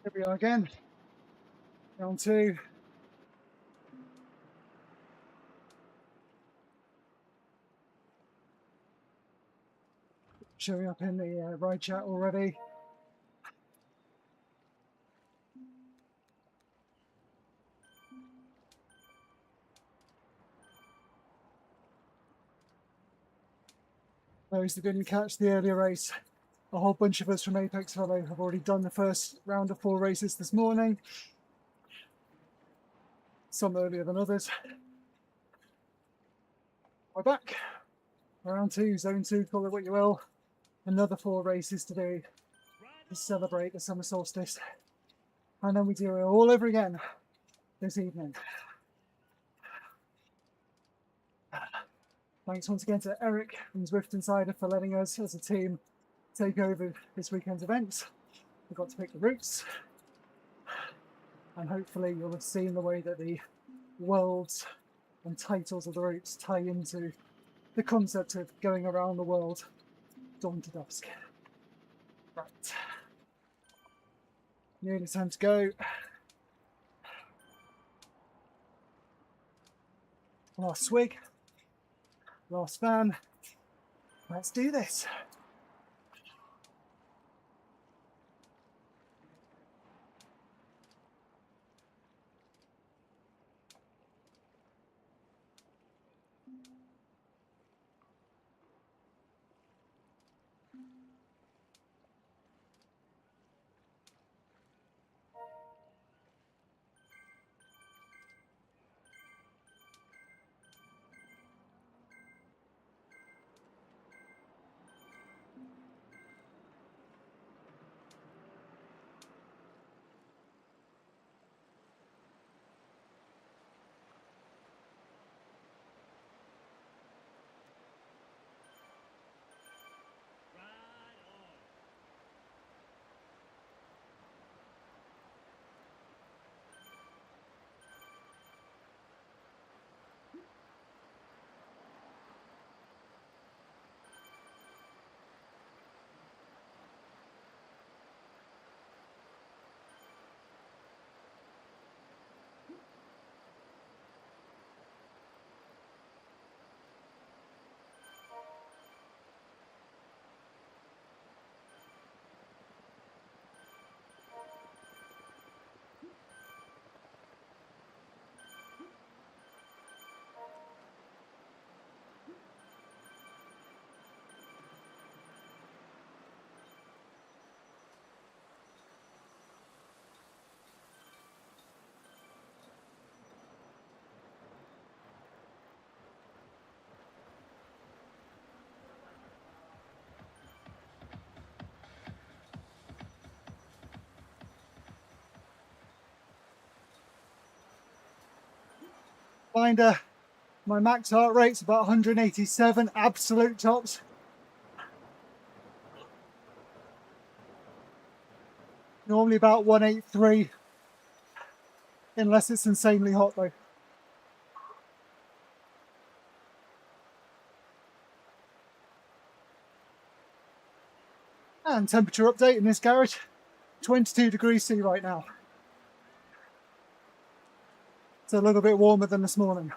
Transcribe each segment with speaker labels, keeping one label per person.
Speaker 1: Here we are again, round two. Showing up in the ride chat already. Those that didn't catch the earlier race, a whole bunch of us from A-Pex Velo have already done the first round of 4 races this morning. Some earlier than others. We're back. Round 2, zone 2, call it what you will. Another 4 races to do to celebrate the summer solstice. And then we do it all over again this evening. Thanks once again to Eric from Zwift Insider for letting us as a team take over this weekend's event. We got to pick the routes, and hopefully you'll have seen the way that the worlds and titles of the routes tie into the concept of going around the world dawn to dusk. Right, nearly time to go. Last swig, last fan. Let's do this. Finder, my max heart rate's about 187 absolute tops. Normally about 183, unless it's insanely hot though. And temperature update in this garage, 22 degrees C right now. It's a little bit warmer than this morning.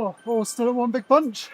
Speaker 1: Oh, all still in one big bunch.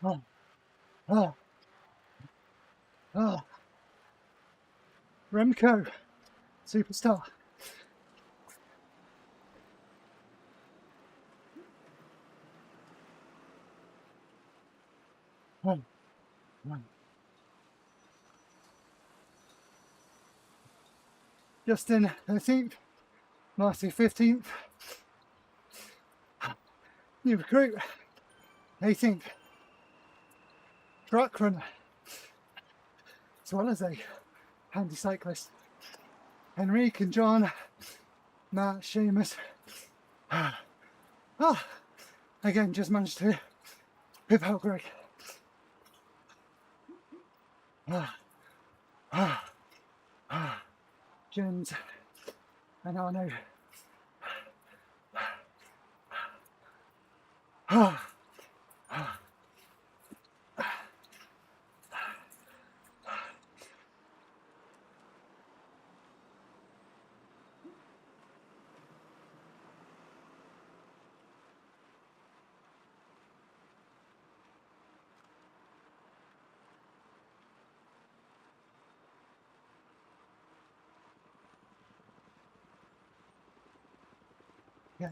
Speaker 1: Oh, oh, oh. Remco, superstar. Oh, oh. Justin 13th, Marcy 15th, new recruit 18th, track runner, as well as a handy cyclist. Henrique and John, Matt, Seamus. Again, just managed to pip out Greg. Jens and Arno. Yeah.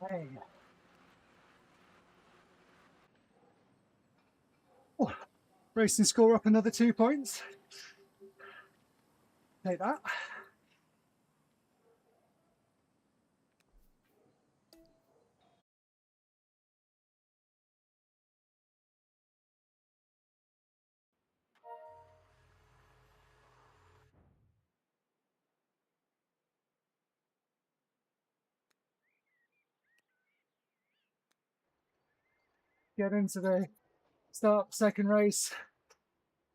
Speaker 1: Hey. Oh, racing score up another 2 points. Take that. Get into the start second race.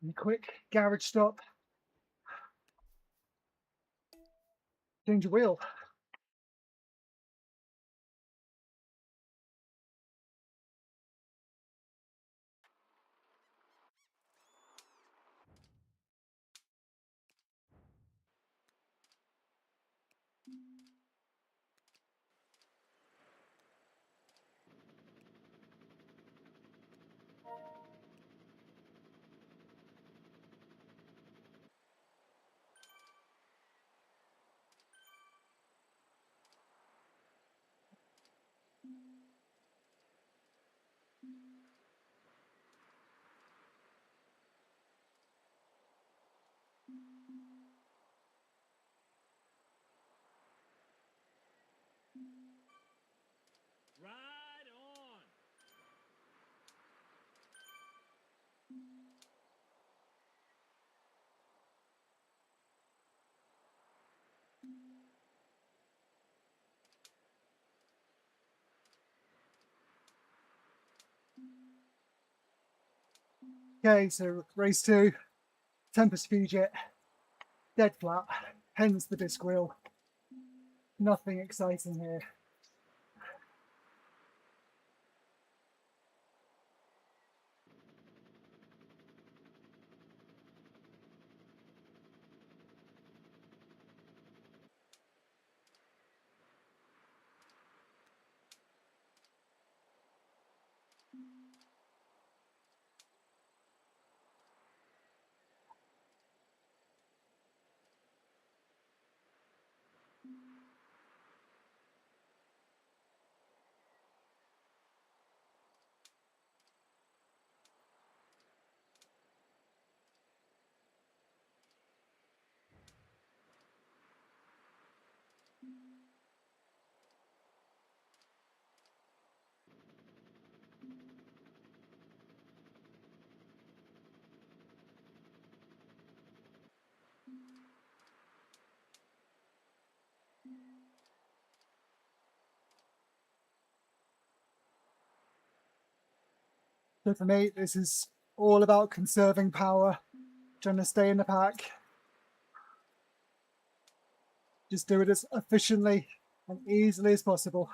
Speaker 1: And a quick garage stop. Change your wheel.
Speaker 2: Ride on.
Speaker 1: Okay, so race 2, Tempest Fugit, dead flat, hence the disc wheel. Nothing exciting here. So for me, this is all about conserving power, trying to stay in the pack. Just do it as efficiently and easily as possible.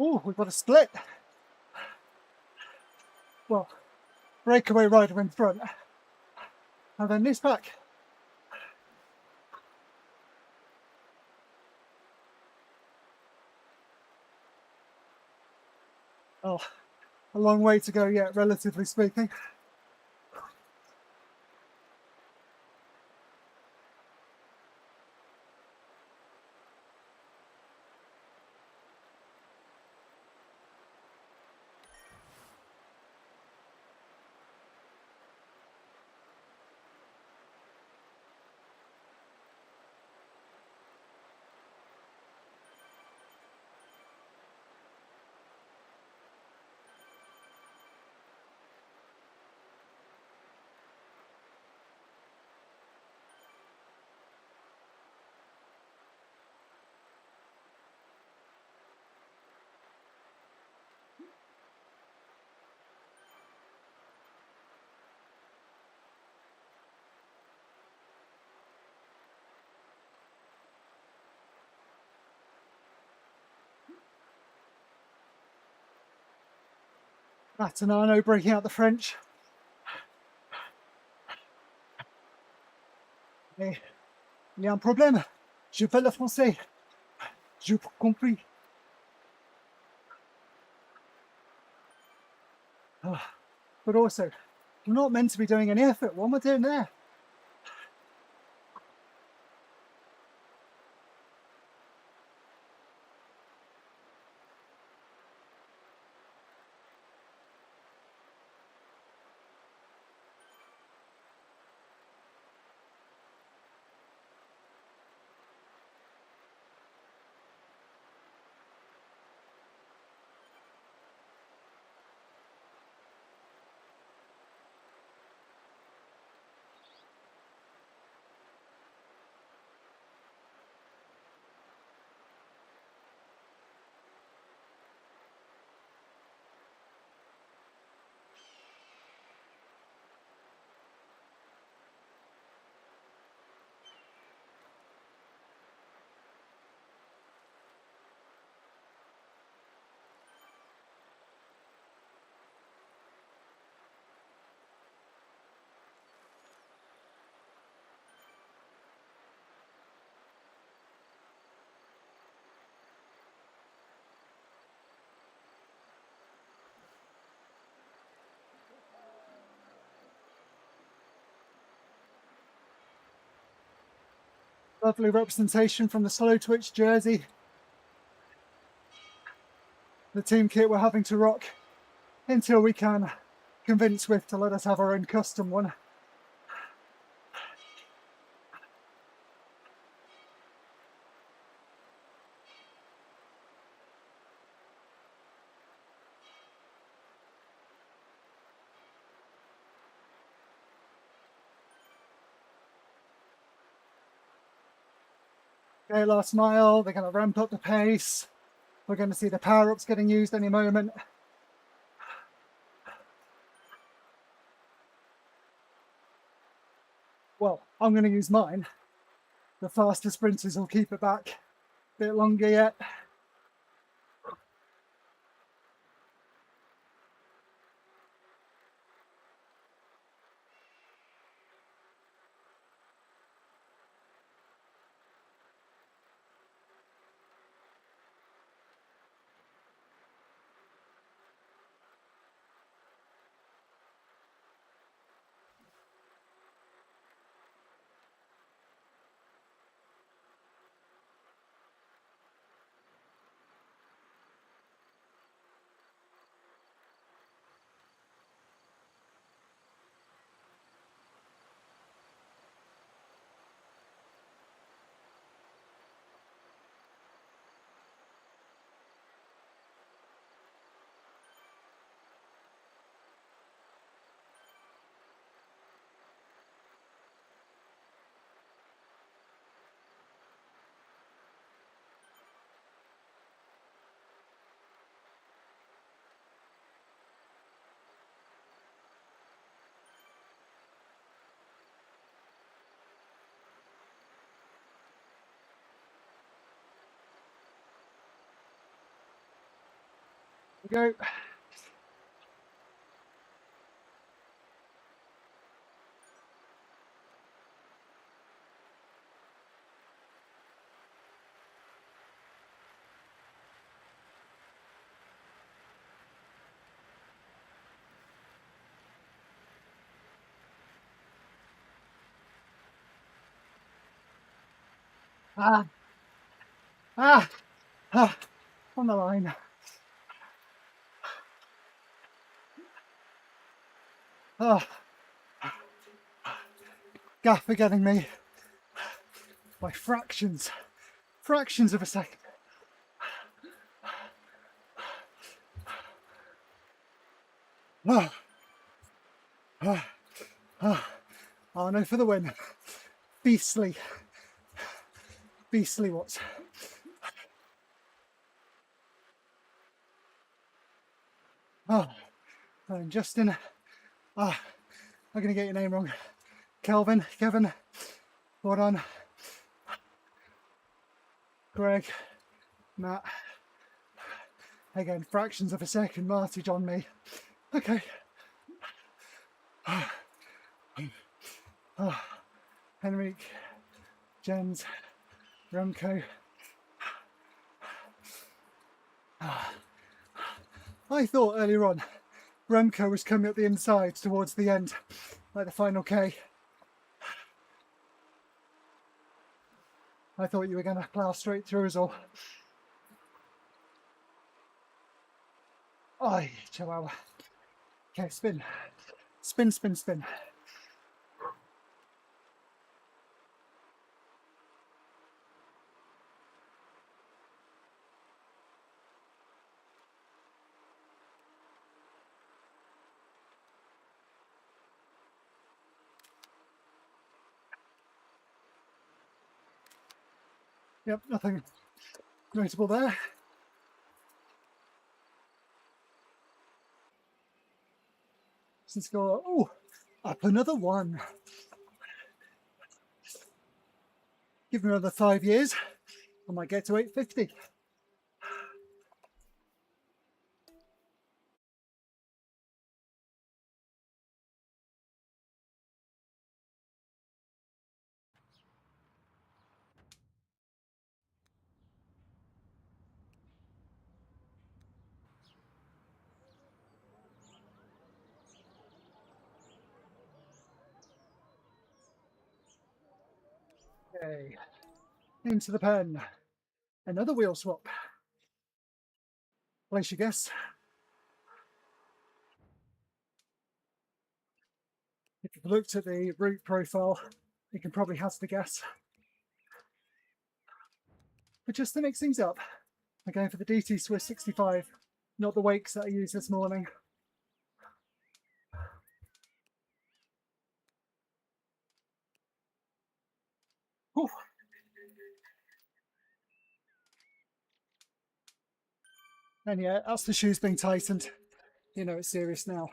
Speaker 1: Oh, we've got a split. Well, breakaway rider in front. And then this back. Oh, a long way to go yet, relatively speaking. Matanano breaking out the French. Mais il y a un problème. Je parle le français. Je compris. But also, I'm not meant to be doing any effort. What am I doing there? Lovely representation from the Slow Twitch jersey. The team kit we're having to rock until we can convince Zwift to let us have our own custom one. Okay, last mile, they're going to ramp up the pace. We're going to see the power-ups getting used any moment. Well, I'm going to use mine. The faster sprinters will keep it back a bit longer yet. Go. Ah, ah, ah, on the line. Oh, Gaff are getting me by fractions of a second. Oh, oh, oh. Arno for the win. Beastly what? Oh, and Justin. Ah, I'm gonna get your name wrong. Kevin, well done. Greg, Matt. Again, fractions of a second martage on me. Okay. Oh, Henrik, Jens, Remco. I thought earlier on Remco was coming up the inside towards the end, like the final K. I thought you were going to plough straight through us all. Oh, chihuahua. Okay, spin. Spin, spin, spin. Yep, nothing notable there. Since go, oh, up another one. Give me another 5 years, I might get to 850. Okay, into the pen. Another wheel swap. Place your guess. If you've looked at the route profile, you can probably hazard a guess. But just to mix things up, I'm going for the DT Swiss 65, not the wakes that I used this morning. Whew. And yeah, that's the shoes being tightened. You know it's serious now.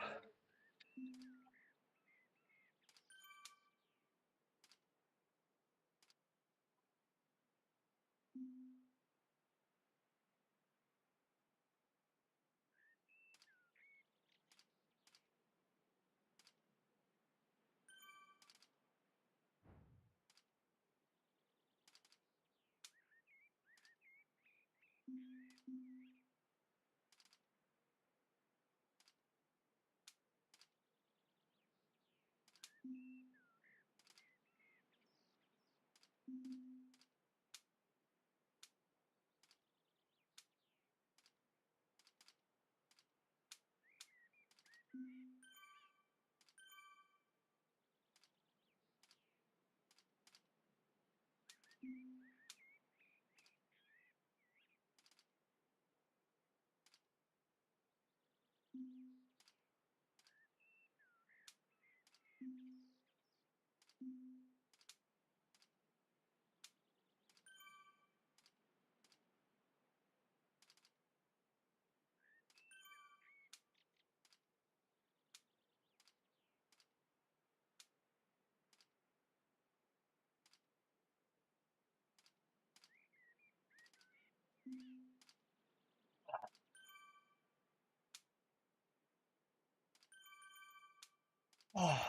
Speaker 1: Oh.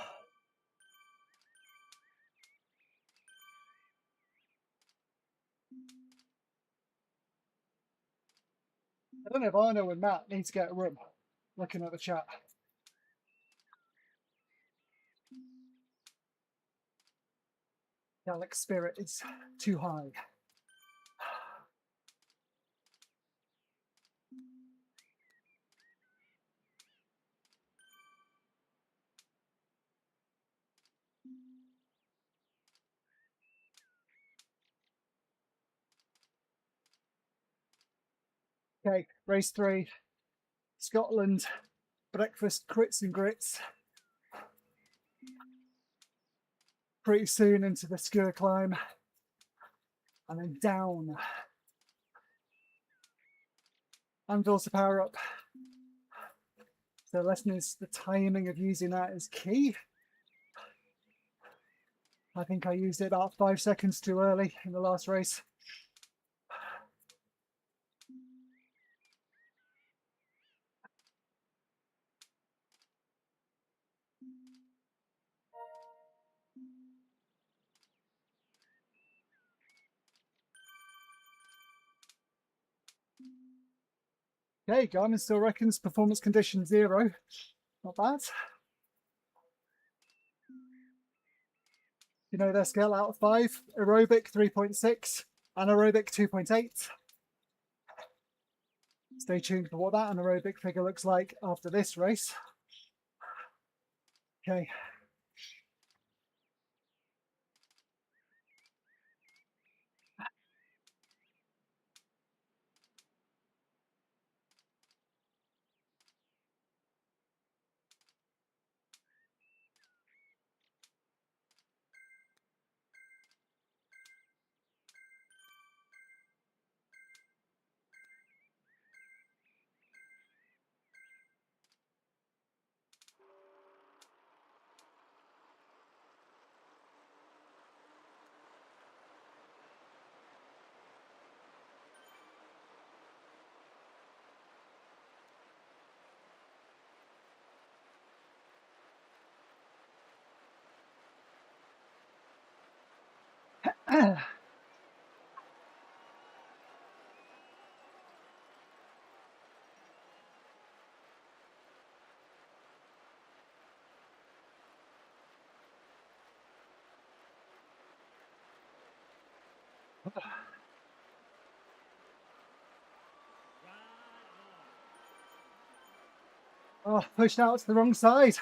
Speaker 1: I don't know if Arno and Matt need to get a room, looking at the chat. Gallic spirit is too high. Okay, race 3, Scotland, breakfast, crits and grits. Pretty soon into the Skur climb, and then down. And also power up. So the lesson is the timing of using that is key. I think I used it about 5 seconds too early in the last race. Okay, Garmin still reckons performance condition 0. Not bad. You know their scale out of 5, aerobic 3.6, anaerobic 2.8. Stay tuned for what that anaerobic figure looks like after this race. Okay. Oh, pushed out to the wrong side.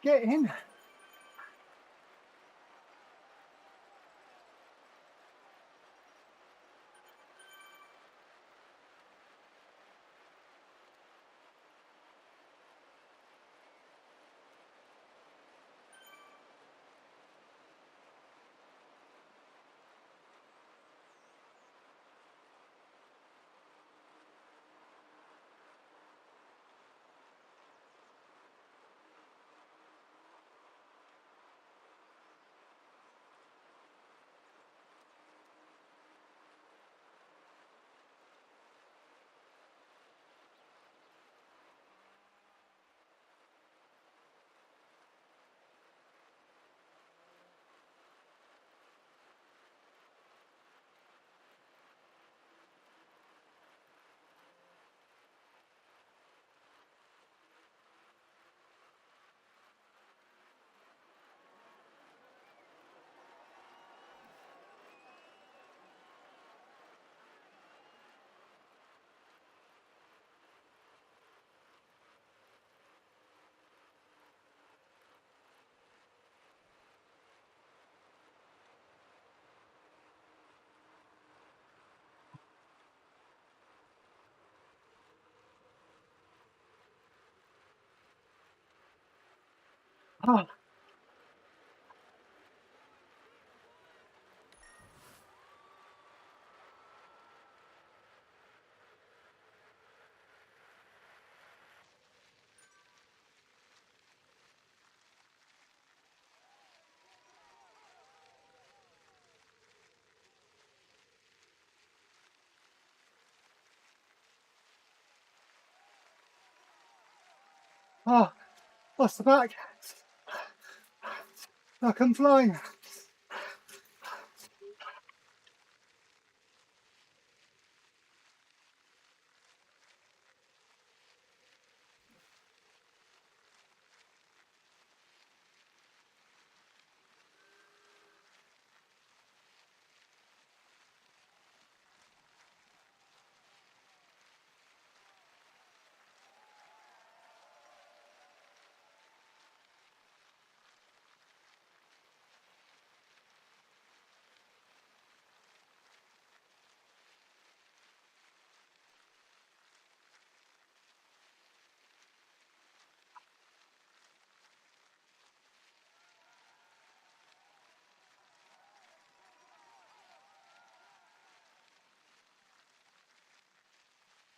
Speaker 1: Get in. Oh. Oh, lost the back. Now come flying.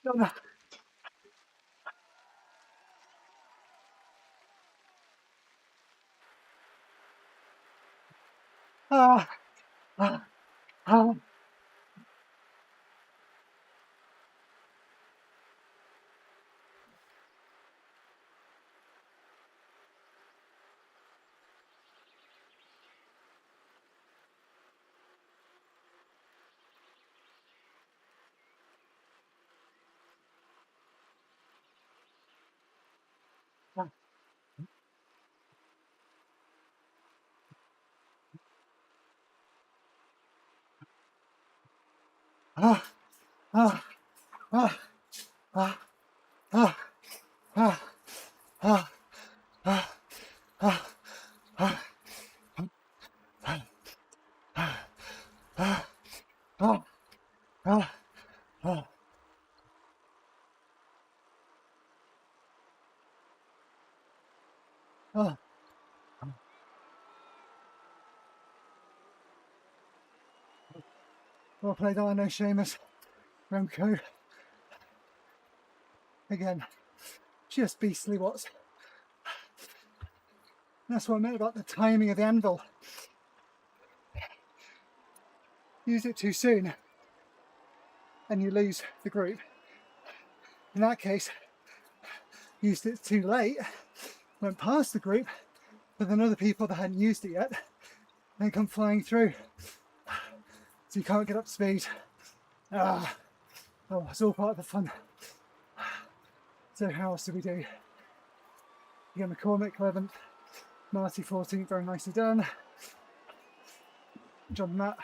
Speaker 1: No. Ah, ah, ah. Ah, ah, ah, ah, ah, ah, ah, ah, ah, ah, ah, ah. Oh, well played, I know, Seamus. Remco. Again, just beastly Watts. That's what I meant about the timing of the anvil. Use it too soon and you lose the group. In that case, used it too late, went past the group, but then other people that hadn't used it yet, then come flying through. So you can't get up to speed. Oh, it's all part of the fun. So how else do we do? Again, McCormick 11th, Marty 14th, very nicely done. John and Matt,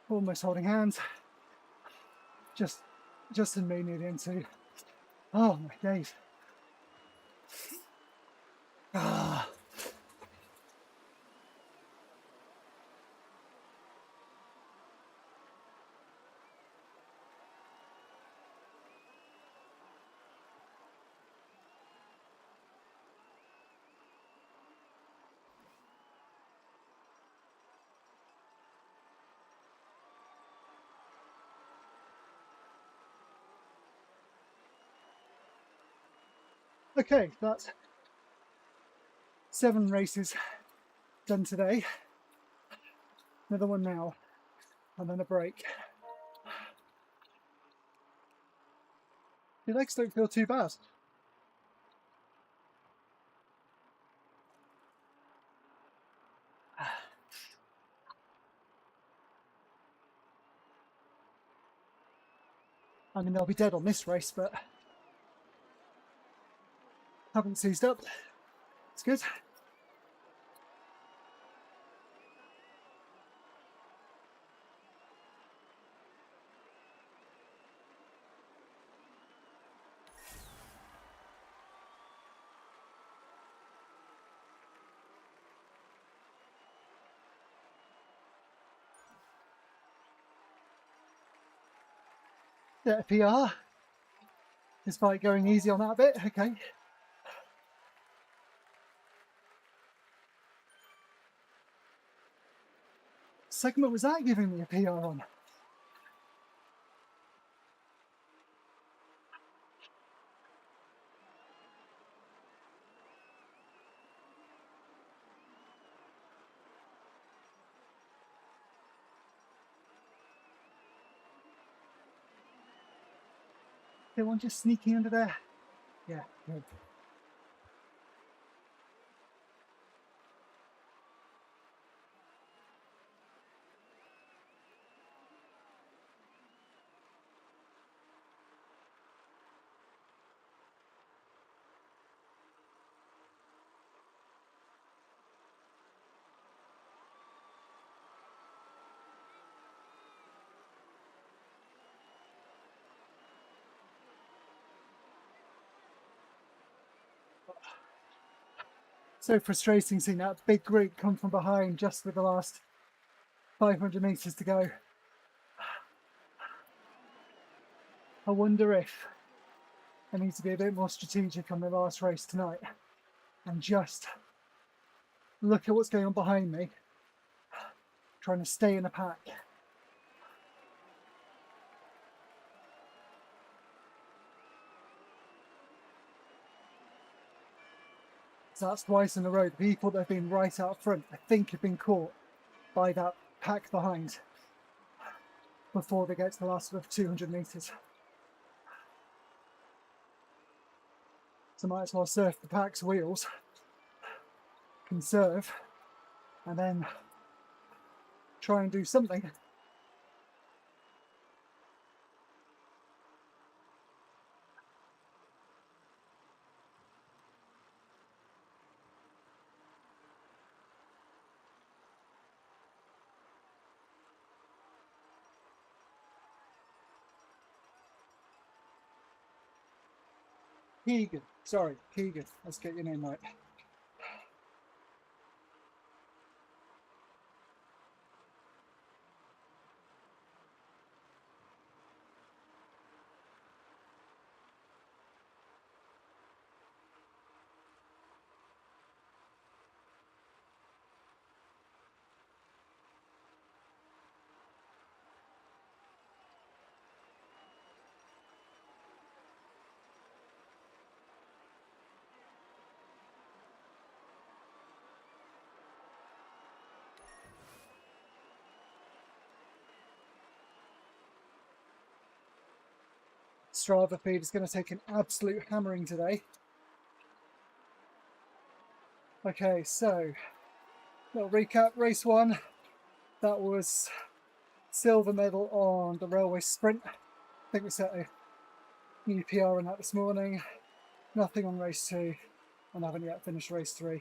Speaker 1: almost holding hands. Just in me near the end too. Oh my days. Ah. Okay, that's 7 races done today. Another one now, and then a break. Your legs don't feel too bad. I mean, they'll be dead on this race, but haven't seized up. It's good. Yeah, PR. Despite going easy on that bit, okay. Segment was that giving me a PR on? They one just sneaking under there. Yeah, good. So frustrating seeing that big group come from behind just with the last 500 metres to go. I wonder if I need to be a bit more strategic on the last race tonight and just look at what's going on behind me, trying to stay in the pack. So that's twice in a row. The people that have been right out front, I think, have been caught by that pack behind before they get to the last sort of 200 metres. So might as well surf the pack's wheels, conserve, and then try and do something. Keegan, sorry, Keegan, let's get your name right. Strava feed is going to take an absolute hammering today. Okay, so little recap. Race 1, that was silver medal on the railway sprint. I think we set a new PR on that this morning. Nothing on race 2, and haven't yet finished race 3.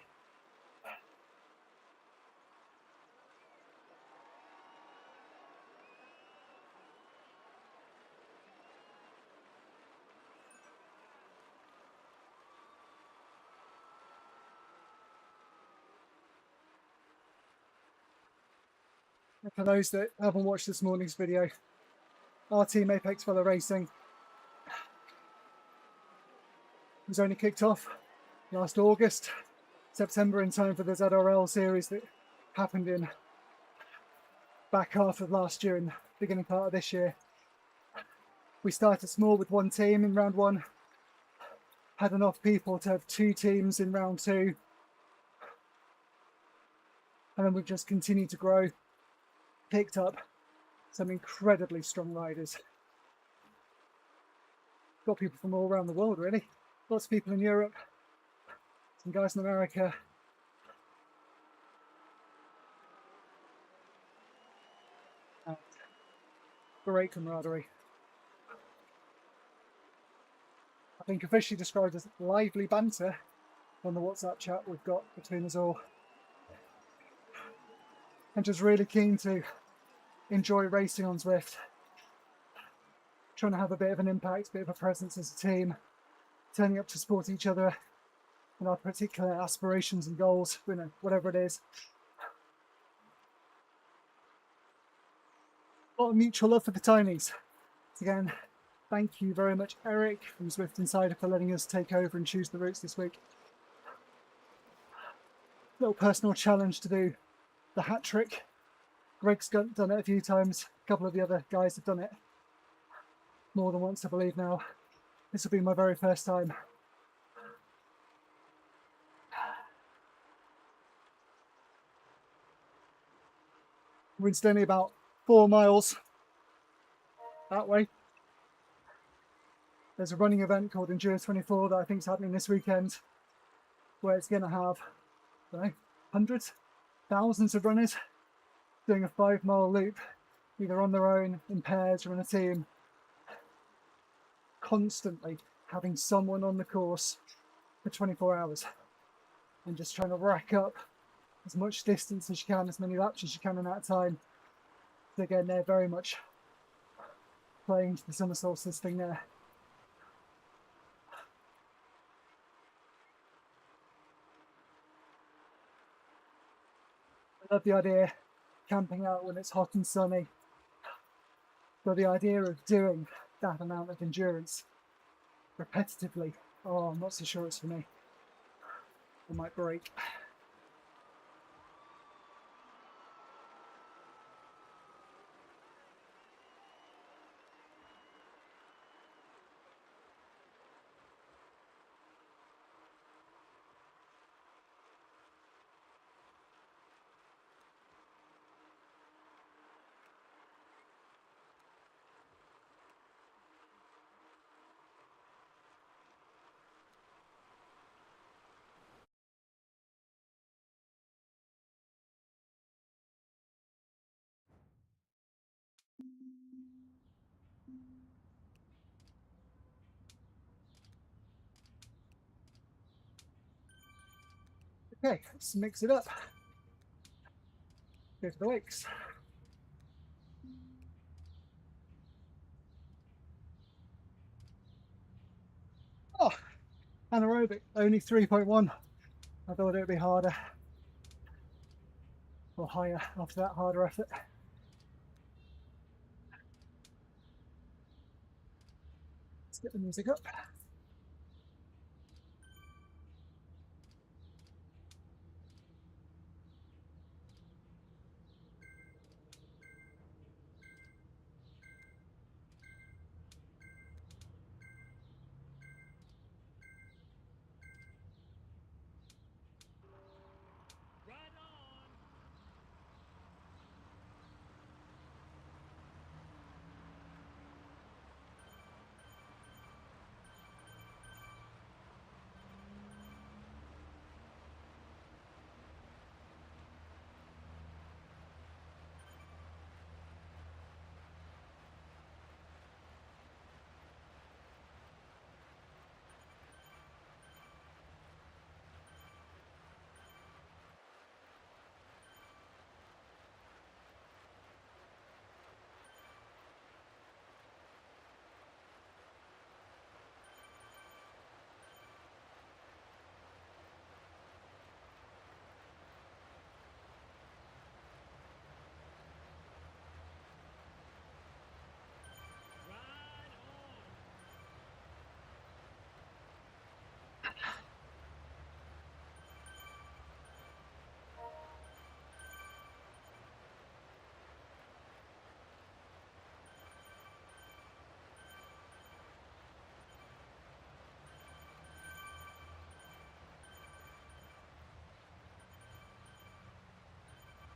Speaker 1: For those that haven't watched this morning's video, our team A-Pex Velo Racing was only kicked off last August, September, in time for the ZRL series that happened in back half of last year and beginning part of this year. We started small with one team in round 1, had enough people to have 2 teams in round 2, and then we've just continued to grow, picked up some incredibly strong riders. Got people from all around the world, really. Lots of people in Europe, some guys in America. And great camaraderie. I think officially described as lively banter on the WhatsApp chat we've got between us all. And just really keen to enjoy racing on Zwift. Trying to have a bit of an impact, a bit of a presence as a team, turning up to support each other and our particular aspirations and goals, you know, whatever it is. A lot of mutual love for the Tinies. Again, thank you very much, Eric from Zwift Insider, for letting us take over and choose the routes this week. Little personal challenge to do the hat-trick. Greg's done it a few times. A couple of the other guys have done it more than once, I believe now. This will be my very first time. We're only about 4 miles that way. There's a running event called Enduro 24 that I think is happening this weekend, where it's going to have, I don't know, hundreds, thousands of runners doing a 5-mile loop, either on their own, in pairs, or in a team, constantly having someone on the course for 24 hours and just trying to rack up as much distance as you can, as many laps as you can in that time. So again, they're very much playing to the summer solstice thing there. I love the idea of camping out when it's hot and sunny, but the idea of doing that amount of endurance repetitively, oh, I'm not so sure it's for me. I might break. Okay, let's mix it up. Go for the wakes. Oh, anaerobic, only 3.1. I thought it would be harder or higher after that harder effort. Let's get the music up.
Speaker 2: Right on. Right on.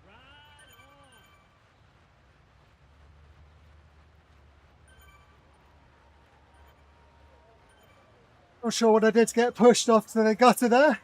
Speaker 2: Right on.
Speaker 1: Not sure what I did to get pushed off to the gutter there.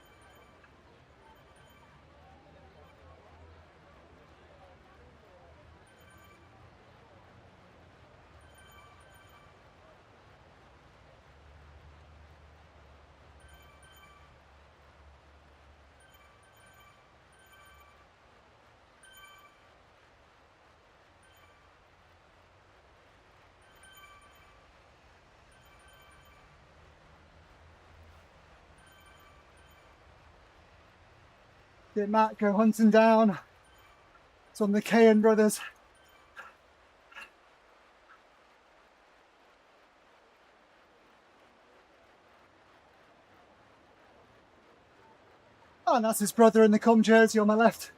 Speaker 1: Did Matt go hunting down some of the Kayan brothers? Oh, and that's his brother in the cum jersey on my left.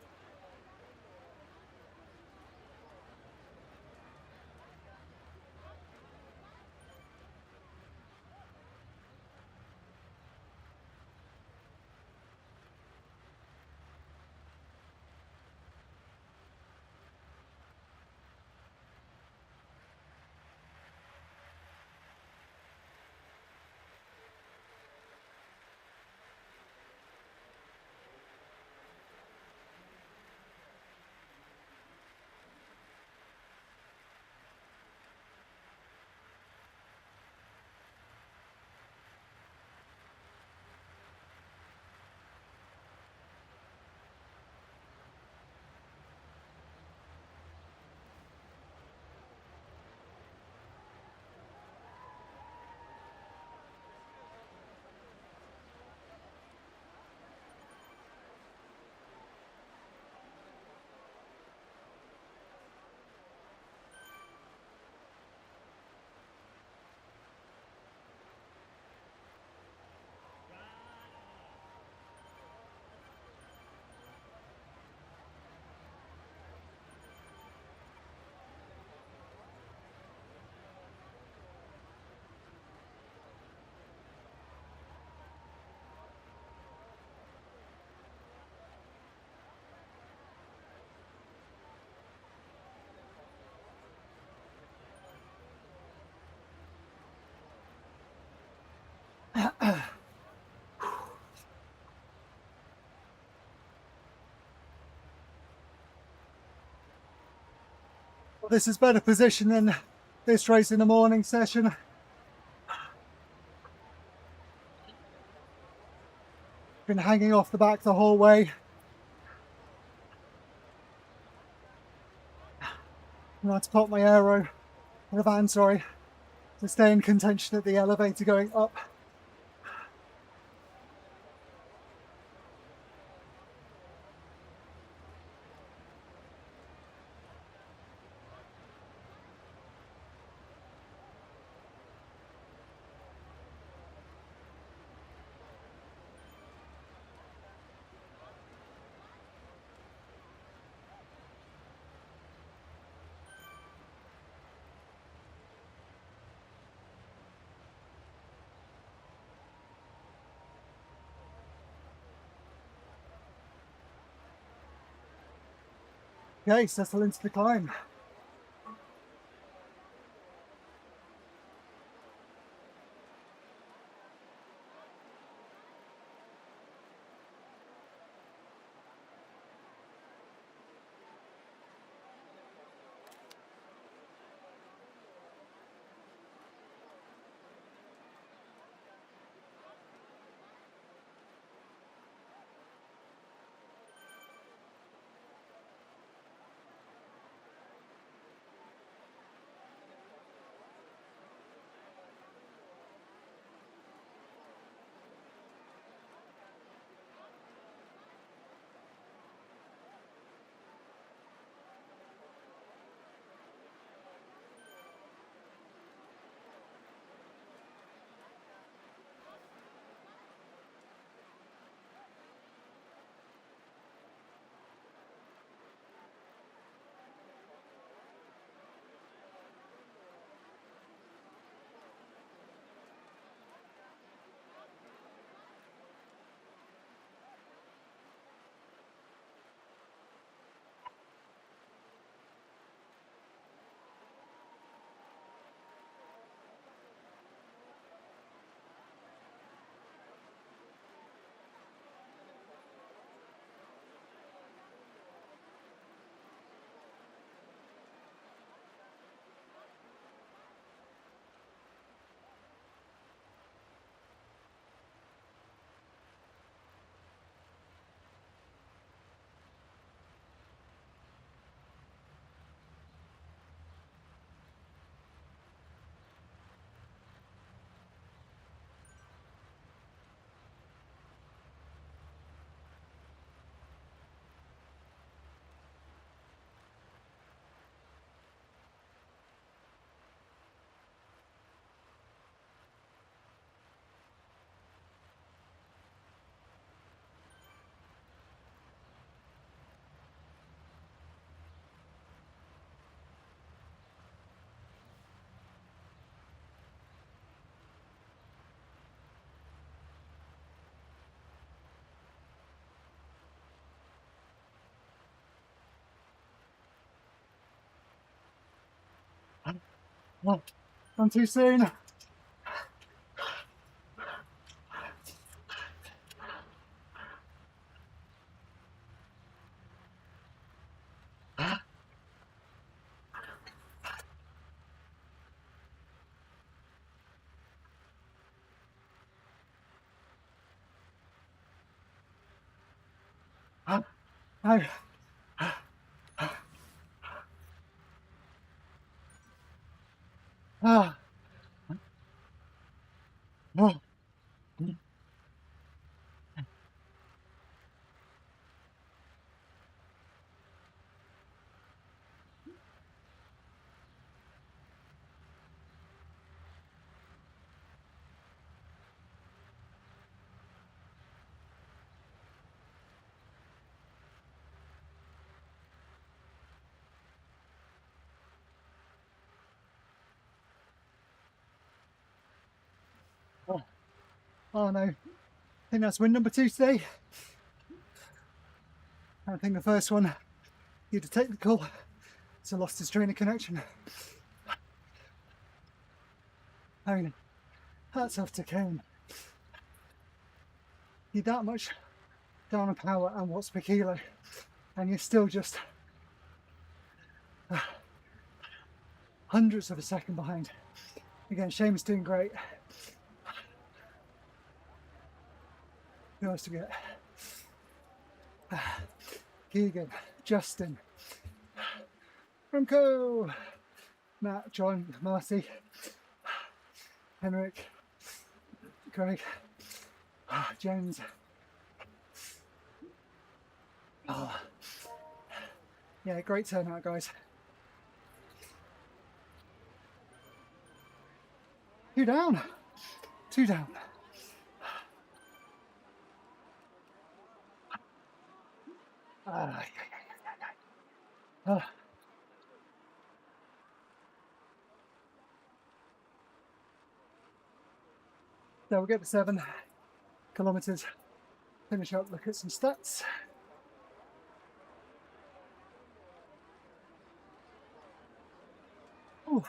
Speaker 1: Well, this is better position than this race in the morning session. Been hanging off the back the whole way. I had to pop my aero, the van, sorry, to stay in contention at the elevator going up. Okay, settle into the climb. Oh, gone too soon. No. Ah. Oh. Oh. Oh no. I think that's win number 2 today. I think the first one, due to technical, so lost his trainer connection. I mean, hats off to Kane. you're that much down on power and watts per kilo, and you're still just hundredths of a second behind. Again, Seamus doing great. Who else to get? Keegan, Justin, Remco, Matt, John, Marcy, Henrik, Craig, James. Oh. Yeah, great turnout, guys. 2 down. 2 down. So we'll get the 7 kilometers, finish up, look at some stats. Ooh.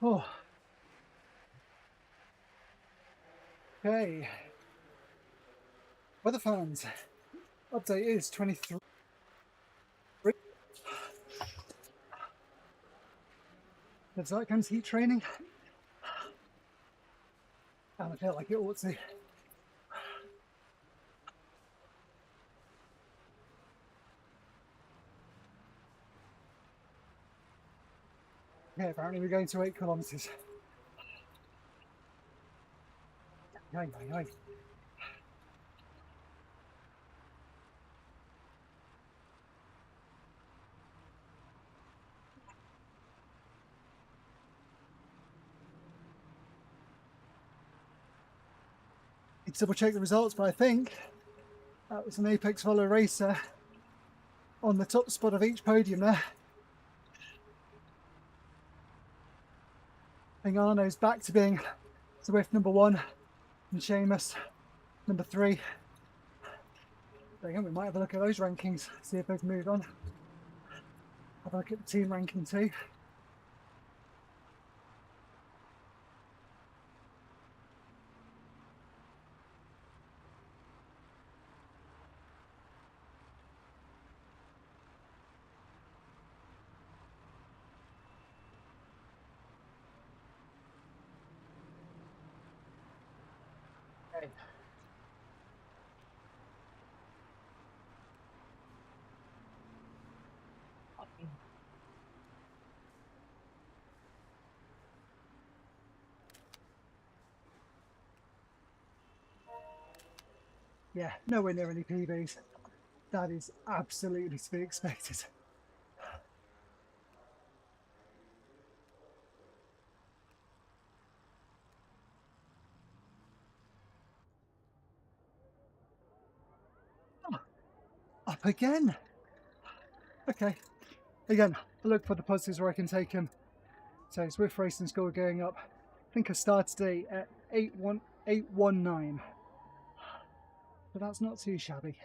Speaker 1: Oh. Okay. Weather fans, update is 23. If that comes heat training, and I feel like it ought to. Okay, apparently we're going to 8 kilometers. Yay, yay, yay. Need to double check the results, but I think that was an A-Pex Velo racer on the top spot of each podium there. I think Arno's back to being Zwift number 1 and Seamus number 3. Again, we might have a look at those rankings, see if they've moved on. Have a look at the team ranking too. Okay. Yeah, nowhere near any PBs. That is absolutely to be expected. Oh, up again. Okay. Again, I look for the positives where I can take him. So Zwift Racing score going up. I think I started today at 819. But that's not too shabby.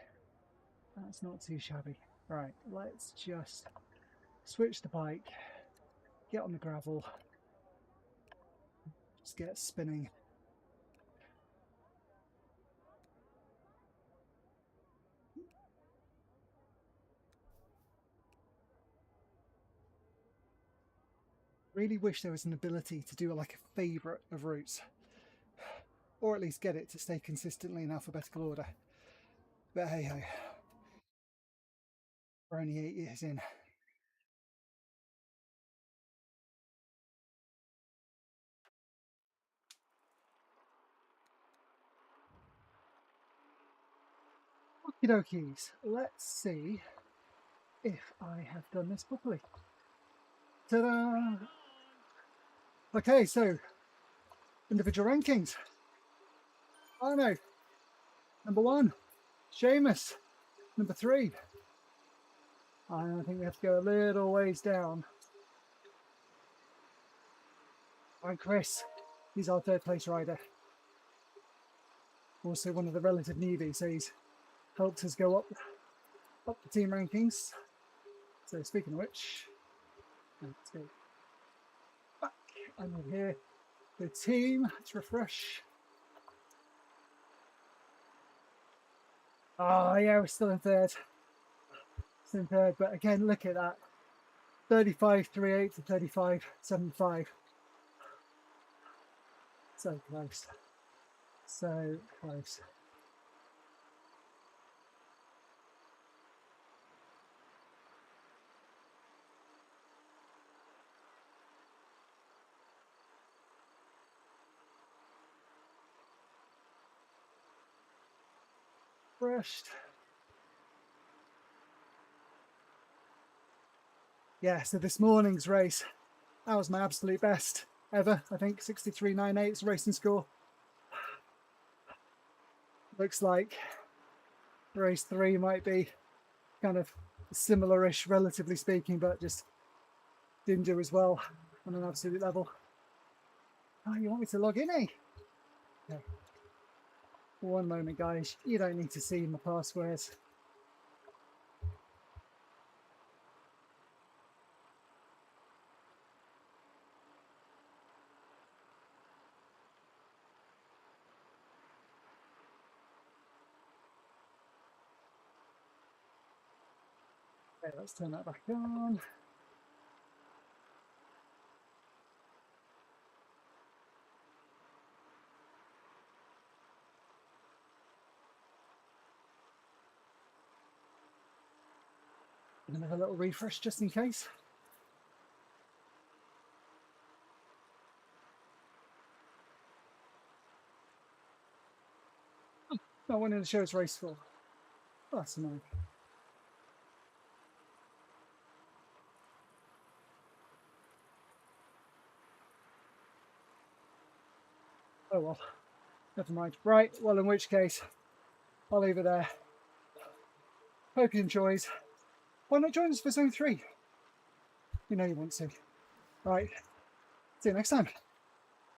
Speaker 1: That's not too shabby. Right, let's just switch the bike, get on the gravel, just get spinning. Really wish there was an ability to do like a favourite of routes, or at least get it to stay consistently in alphabetical order. But hey ho, we're only 8 years in. Okie dokies. Let's see if I have done this properly. Ta-da! Okay, so individual rankings. Arno, number 1. Seamus, number 3. I think we have to go a little ways down. And Chris, he's our 3rd place rider. Also one of the relative newbies, so he's helped us go up the team rankings. So speaking of which, let's go back and over here. The team, let's refresh. Oh yeah, we're still in 3rd. Still in 3rd, but again, look at that. 35.38 to 35.75. So close. So close. Brushed. Yeah, so this morning's race, that was my absolute best ever. I think 63.98 is the racing score. Looks like race 3 might be kind of similar-ish, relatively speaking, but just didn't do as well on an absolute level. Oh, you want me to log in, eh? Okay. One moment, guys. You don't need to see my passwords. Okay, let's turn that back on. And have a little refresh just in case. Not wanting to show us race 4. Oh, that's annoying. Oh well, never mind. Right, well, in which case, I'll leave it there. Hope you enjoys. Why not join us for Zone 3? You know you want to. Right, see you next time.